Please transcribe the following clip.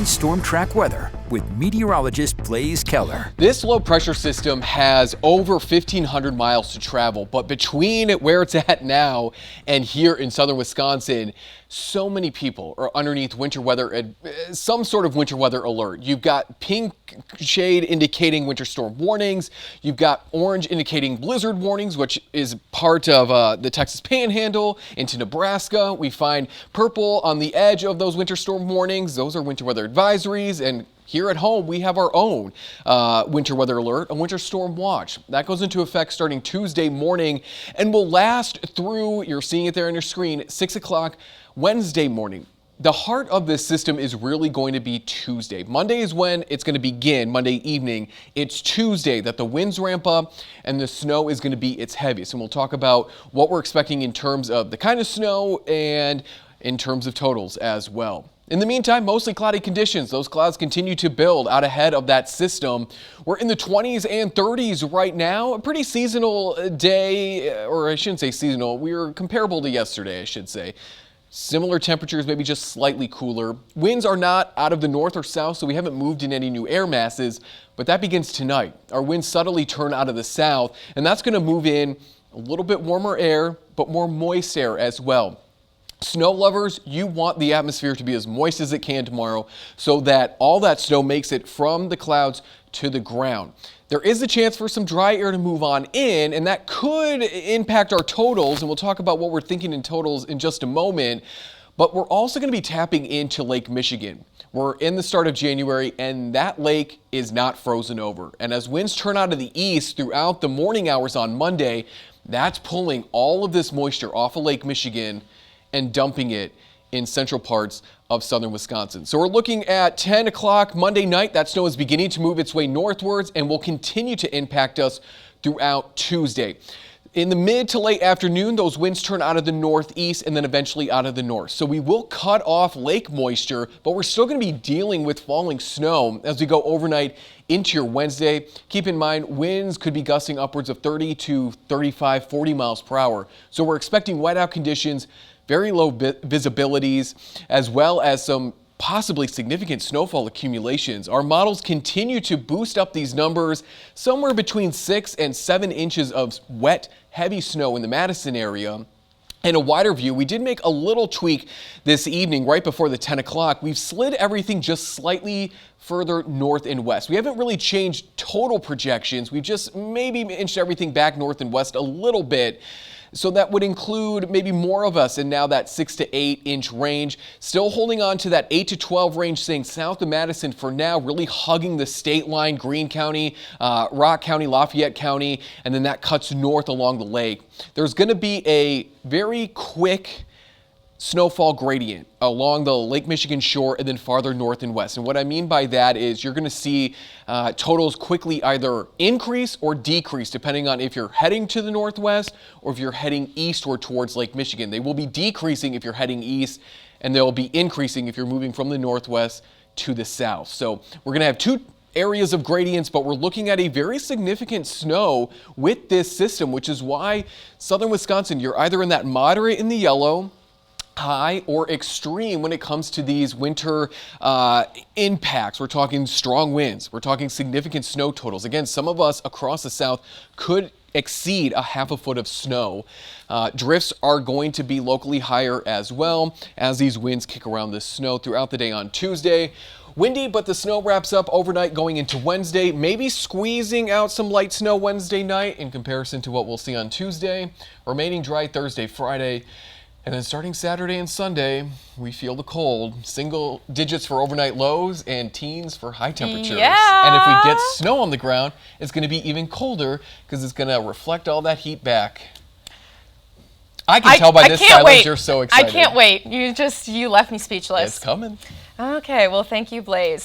Storm Track weather with meteorologist Blaze Keller. This low pressure system has over 1,500 miles to travel, but between where it's at now and here in southern Wisconsin, so many people are underneath winter weather, some sort of winter weather alert. You've got pink shade indicating winter storm warnings. You've got orange indicating blizzard warnings, which is part of the Texas Panhandle into Nebraska. We find purple on the edge of those winter storm warnings. Those are winter weather advisories. And here at home, we have our own winter weather alert, a winter storm watch. That goes into effect starting Tuesday morning and will last through, you're seeing it there on your screen, 6 o'clock Wednesday morning. The heart of this system is really going to be Tuesday. Monday is when it's going to begin, Monday evening. It's Tuesday that the winds ramp up and the snow is going to be its heaviest. And we'll talk about what we're expecting in terms of the kind of snow and in terms of totals as well. In the meantime, mostly cloudy conditions. Those clouds continue to build out ahead of that system. We're in the 20s and 30s right now. A pretty seasonal day, or I shouldn't say seasonal. We're comparable to yesterday, I should say. Similar temperatures, maybe just slightly cooler. Winds are not out of the north or south, so we haven't moved in any new air masses, but that begins tonight. Our winds subtly turn out of the south, and that's going to move in a little bit warmer air, but more moist air as well. Snow lovers, you want the atmosphere to be as moist as it can tomorrow so that all that snow makes it from the clouds to the ground. There is a chance for some dry air to move on in, and that could impact our totals, and we'll talk about what we're thinking in totals in just a moment. But we're also going to be tapping into Lake Michigan. We're in the start of January, and that lake is not frozen over. And as winds turn out of the east throughout the morning hours on Monday, that's pulling all of this moisture off of Lake Michigan and dumping it in central parts of southern Wisconsin. So we're looking at 10 o'clock Monday night. That snow is beginning to move its way northwards and will continue to impact us throughout Tuesday. In the mid to late afternoon, those winds turn out of the northeast and then eventually out of the north. So we will cut off lake moisture, but we're still going to be dealing with falling snow as we go overnight into your Wednesday. Keep in mind, winds could be gusting upwards of 30 to 35, 40 miles per hour. So we're expecting whiteout conditions, very low visibilities, as well as some possibly significant snowfall accumulations. Our models continue to boost up these numbers, somewhere between 6 and 7 inches of wet, heavy snow in the Madison area. In a wider view, we did make a little tweak this evening right before the 10 o'clock. We've slid everything just slightly further north and west. We haven't really changed total projections. We've just maybe inched everything back north and west a little bit. So that would include maybe more of us in now that 6 to 8 inch range, still holding on to that 8 to 12 range, staying south of Madison for now, really hugging the state line, Greene County, Rock County, Lafayette County, and then that cuts north along the lake. There's going to be a very quick snowfall gradient along the Lake Michigan shore and then farther north and west. And what I mean by that is you're going to see totals quickly either increase or decrease depending on if you're heading to the northwest or if you're heading eastward towards Lake Michigan. They will be decreasing if you're heading east, and they'll be increasing if you're moving from the northwest to the south. So we're going to have two areas of gradients, but we're looking at a very significant snow with this system, which is why southern Wisconsin, you're either in that moderate in the yellow, high, or extreme when it comes to these winter impacts. We're talking strong winds. We're talking significant snow totals. Again, some of us across the south could exceed a half a foot of snow. Drifts are going to be locally higher as well as these winds kick around the snow throughout the day on Tuesday. Windy, but the snow wraps up overnight going into Wednesday, maybe squeezing out some light snow Wednesday night in comparison to what we'll see on Tuesday. Remaining dry Thursday, Friday. And then starting Saturday and Sunday, we feel the cold. Single digits for overnight lows and teens for high temperatures. Yeah. And if we get snow on the ground, it's going to be even colder because it's going to reflect all that heat back. I can tell by this silence you're so excited. I can't wait. You left me speechless. It's coming. Okay, well, thank you, Blaze.